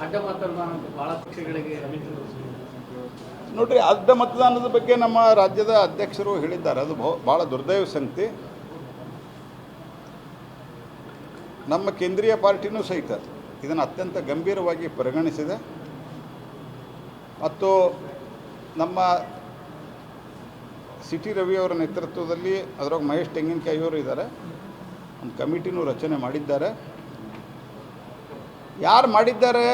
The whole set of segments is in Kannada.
ಅಡ್ಡ ಮತದಾನ ಭಾಳ ಪಕ್ಷಗಳಿಗೆ ನೋಡ್ರಿ, ಅಡ್ಡ ಮತದಾನದ ಬಗ್ಗೆ ನಮ್ಮ ರಾಜ್ಯದ ಅಧ್ಯಕ್ಷರು ಹೇಳಿದ್ದಾರೆ. ಅದು ಭಾಳ ದುರ್ದೈವ ಸಂಗತಿ. ನಮ್ಮ ಕೇಂದ್ರೀಯ ಪಾರ್ಟಿನೂ ಸಹಿತ ಇದನ್ನು ಅತ್ಯಂತ ಗಂಭೀರವಾಗಿ ಪರಿಗಣಿಸಿದೆ ಮತ್ತು ನಮ್ಮ ಸಿ ಟಿ ರವಿಯವರ ನೇತೃತ್ವದಲ್ಲಿ ಅದರೊಳಗೆ ಮಹೇಶ್ ತೆಂಗಿನಕಾಯಿಯವರು ಇದ್ದಾರೆ, ಒಂದು ಕಮಿಟಿನೂ ರಚನೆ ಮಾಡಿದ್ದಾರೆ. ಯಾರು ಮಾಡಿದ್ದಾರೆ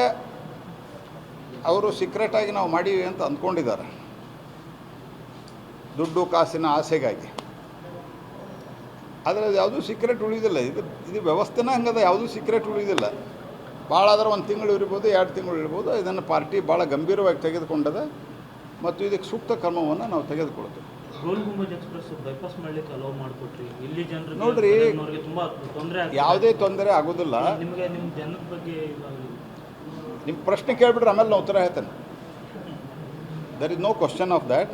ಅವರು ಸೀಕ್ರೆಟಾಗಿ ನಾವು ಮಾಡೀವಿ ಅಂತ ಅಂದ್ಕೊಂಡಿದ್ದಾರೆ, ದುಡ್ಡು ಕಾಸಿನ ಆಸೆಗಾಗಿ. ಆದರೆ ಅದು ಯಾವುದೂ ಸೀಕ್ರೆಟ್ ಉಳಿಯೋದಿಲ್ಲ. ಇದು ವ್ಯವಸ್ಥೆನೇ ಹಂಗದ, ಯಾವುದೂ ಸೀಕ್ರೆಟ್ ಉಳಿಯೋದಿಲ್ಲ. ಭಾಳ ಆದ್ರೆ 1 ತಿಂಗಳು ಇರ್ಬೋದು, 2 ತಿಂಗಳು ಇರ್ಬೋದು. ಇದನ್ನು ಪಾರ್ಟಿ ಭಾಳ ಗಂಭೀರವಾಗಿ ತೆಗೆದುಕೊಂಡದ ಮತ್ತು ಇದಕ್ಕೆ ಸೂಕ್ತ ಕ್ರಮವನ್ನು ನಾವು ತೆಗೆದುಕೊಳ್ತೀವಿ. ಗೋಲ್ ಗುಂಬಜ್ ಎಕ್ಸ್‌ಪ್ರೆಸ್ ಬೈಪಾಸ್ ಮಾಡಲಿಕ್ಕೆ ಅಲೋ ಮಾಡಿಕೊಟ್ರಿ. ಇಲ್ಲಿ ಜನರಿಗೆ ನೋಡ್ರಿ, ತುಂಬಾ ತೊಂದರೆ ಆಗುತ್ತೆ. ಯಾವುದೇ ತೊಂದರೆ ಆಗೋದಿಲ್ಲ. ನಿಮಗೆ ನಿಮ್ಮ ಜನದ ಬಗ್ಗೆ ನಿಮ್ಮ ಪ್ರಶ್ನೆ ಕೇಳಿಬಿಟ್ರೆ ಆಮೇಲೆ ನಾನು ಉತ್ತರ ಹೇಳ್ತೇನೆ. There is no question of that.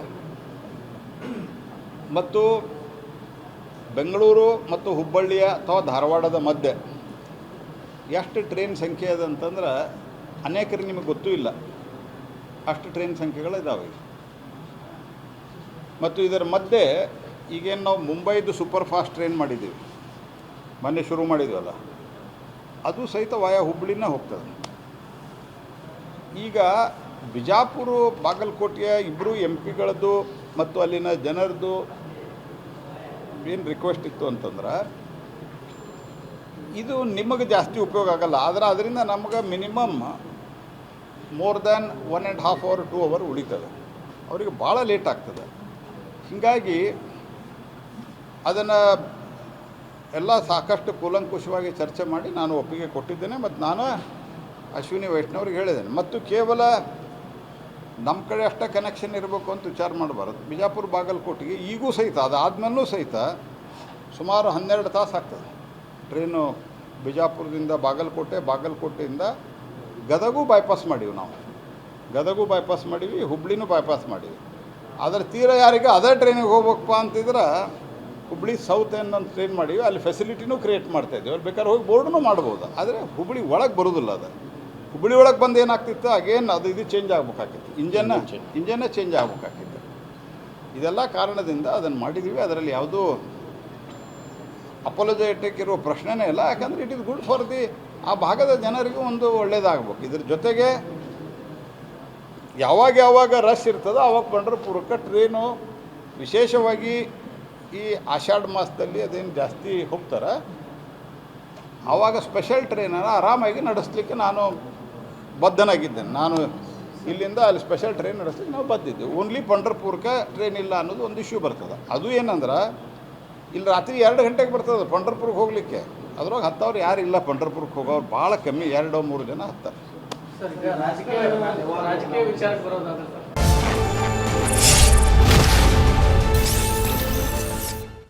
ಮತ್ತು ಬೆಂಗಳೂರು ಮತ್ತು ಹುಬ್ಬಳ್ಳಿಯ ಅಥವಾ ಧಾರವಾಡದ ಮಧ್ಯೆ ಎಷ್ಟು ಟ್ರೈನ್ ಸಂಖ್ಯೆ ಇದೆ ಅಂತಂದ್ರೆ ಅನೇಕರಿಗೆ ನಿಮಗೆ ಗೊತ್ತೂ ಇಲ್ಲ, ಅಷ್ಟು ಟ್ರೈನ್ ಸಂಖ್ಯೆಗಳಿದ್ದಾವೆ. ಮತ್ತು ಇದರ ಮಧ್ಯೆ ಈಗೇನು ನಾವು ಮುಂಬೈದು ಸೂಪರ್ ಫಾಸ್ಟ್ ಟ್ರೈನ್ ಮಾಡಿದ್ದೀವಿ, ಮೊನ್ನೆ ಶುರು ಮಾಡಿದ್ವಲ್ಲ, ಅದು ಸಹಿತ ವಾಯ ಹುಬ್ಬಳ್ಳಿನೇ ಹೋಗ್ತದೆ. ಈಗ ಬಿಜಾಪುರ ಬಾಗಲಕೋಟೆಯ ಇಬ್ಬರು MP ಗಳದ್ದು ಮತ್ತು ಅಲ್ಲಿನ ಜನರದ್ದು ಏನು ರಿಕ್ವೆಸ್ಟ್ ಇತ್ತು ಅಂತಂದ್ರೆ, ಇದು ನಿಮಗೆ ಜಾಸ್ತಿ ಉಪಯೋಗ ಆಗಲ್ಲ, ಆದರೆ ಅದರಿಂದ ನಮಗೆ minimum more than 1.5 hour 2 hour ಉಳಿತದೆ. ಅವರಿಗೆ ಭಾಳ ಲೇಟ್ ಆಗ್ತದೆ. ಹೀಗಾಗಿ ಅದನ್ನು ಎಲ್ಲ ಸಾಕಷ್ಟು ಕೂಲಂಕುಷವಾಗಿ ಚರ್ಚೆ ಮಾಡಿ ನಾನು ಒಪ್ಪಿಗೆ ಕೊಟ್ಟಿದ್ದೇನೆ. ಮತ್ತು ನಾನು ಅಶ್ವಿನಿ ವೈಷ್ಣವ್ರಿಗೆ ಹೇಳಿದ್ದೇನೆ. ಮತ್ತು ಕೇವಲ ನಮ್ಮ ಕಡೆ ಅಷ್ಟೇ ಕನೆಕ್ಷನ್ ಇರಬೇಕು ಅಂತ ವಿಚಾರ ಮಾಡಬಾರ್ದು. ಬಿಜಾಪುರ ಬಾಗಲಕೋಟೆಗೆ ಈಗೂ ಸಹಿತ ಅದಾದ್ಮೇಲೂ ಸಹಿತ ಸುಮಾರು 12 ತಾಸು ಆಗ್ತದೆ ಟ್ರೈನು. ಬಿಜಾಪುರದಿಂದ ಬಾಗಲಕೋಟೆಯಿಂದ ಗದಗೂ ಬೈಪಾಸ್ ಮಾಡೀವಿ ನಾವು, ಗದಗೂ ಬೈಪಾಸ್ ಮಾಡೀವಿ, ಹುಬ್ಳಿನೂ ಬೈಪಾಸ್ ಮಾಡೀವಿ. ಆದರೆ ತೀರಾ ಯಾರಿಗೆ ಅದೇ ಟ್ರೈನಿಗೆ ಹೋಗ್ಬೇಕಪ್ಪ ಅಂತಿದ್ರೆ ಹುಬ್ಳಿ ಸೌತ್ ಏನೊಂದು ಟ್ರೈನ್ ಮಾಡೀವಿ, ಅಲ್ಲಿ ಫೆಸಿಲಿಟಿನೂ ಕ್ರಿಯೇಟ್ ಮಾಡ್ತಾಯಿದ್ದೀವಿ. ಅಲ್ಲಿ ಬೇಕಾದ್ರೆ ಹೋಗಿ ಬೋರ್ಡೂ ಮಾಡ್ಬೋದು. ಆದರೆ ಹುಬ್ಳಿ ಒಳಗೆ ಬರೋದಿಲ್ಲ. ಅದು ಹುಬ್ಬಳ್ಳಿ ಒಳಗೆ ಬಂದು ಏನಾಗ್ತಿತ್ತು, ಅಗೇನ್ ಇದು ಚೇಂಜ್ ಆಗ್ಬೇಕಾಗಿತ್ತು, ಇಂಜನ್ನೇ ಚೇಂಜ್ ಆಗ್ಬೇಕಾಗಿತ್ತು. ಇದೆಲ್ಲ ಕಾರಣದಿಂದ ಅದನ್ನು ಮಾಡಿದ್ದೀವಿ. ಅದರಲ್ಲಿ ಯಾವುದೂ ಅಪೋಲಜೈಟಿಕ್ ಇರೋ ಪ್ರಶ್ನೆನೇ ಇಲ್ಲ. ಯಾಕಂದರೆ ಇಟ್ ಇಸ್ ಗುಡ್ ಫಾರ್ ಆ ಭಾಗದ ಜನರಿಗೂ ಒಂದು ಒಳ್ಳೆಯದಾಗಬೇಕು. ಇದ್ರ ಜೊತೆಗೆ ಯಾವಾಗ ರಶ್ ಇರ್ತದೋ ಆವಾಗ ಪಂಢರಪುರಕ್ಕೆ ಟ್ರೈನು ವಿಶೇಷವಾಗಿ ಈ ಆಷಾಢ ಮಾಸದಲ್ಲಿ ಅದೇನು ಜಾಸ್ತಿ ಹೋಗ್ತಾರೆ, ಆವಾಗ ಸ್ಪೆಷಲ್ ಟ್ರೈನನ್ನು ಆರಾಮಾಗಿ ನಡೆಸಲಿಕ್ಕೆ ನಾನು ಬದ್ಧನಾಗಿದ್ದೇನೆ. ನಾನು ಇಲ್ಲಿಂದ ಅಲ್ಲಿ ಸ್ಪೆಷಲ್ ಟ್ರೈನ್ ನಡೆಸಲಿಕ್ಕೆ ನಾವು ಬದ್ದಿದ್ದೇವೆ. ಓನ್ಲಿ ಪಂಢರಪುರಕ್ಕೆ ಟ್ರೈನ್ ಇಲ್ಲ ಅನ್ನೋದು ಒಂದು ಇಶ್ಯೂ ಬರ್ತದೆ. ಅದು ಏನಂದ್ರೆ ಇಲ್ಲಿ ರಾತ್ರಿ 2 ಗಂಟೆಗೆ ಬರ್ತದೆ ಪಂಢರಪುರಕ್ಕೆ ಹೋಗಲಿಕ್ಕೆ. ಅದ್ರೊಳಗೆ ಹತ್ತವ್ರು ಯಾರು ಇಲ್ಲ, ಪಂಢರಪುರಕ್ಕೆ ಹೋಗೋರು ಭಾಳ ಕಮ್ಮಿ, 2-3 ಜನ ಹತ್ತಾರೆ. ಸರ್, ಈಗ ರಾಜಕೀಯ ವಿಚಾರಕ್ಕೆ ಬರೋದಾದ್ರೆ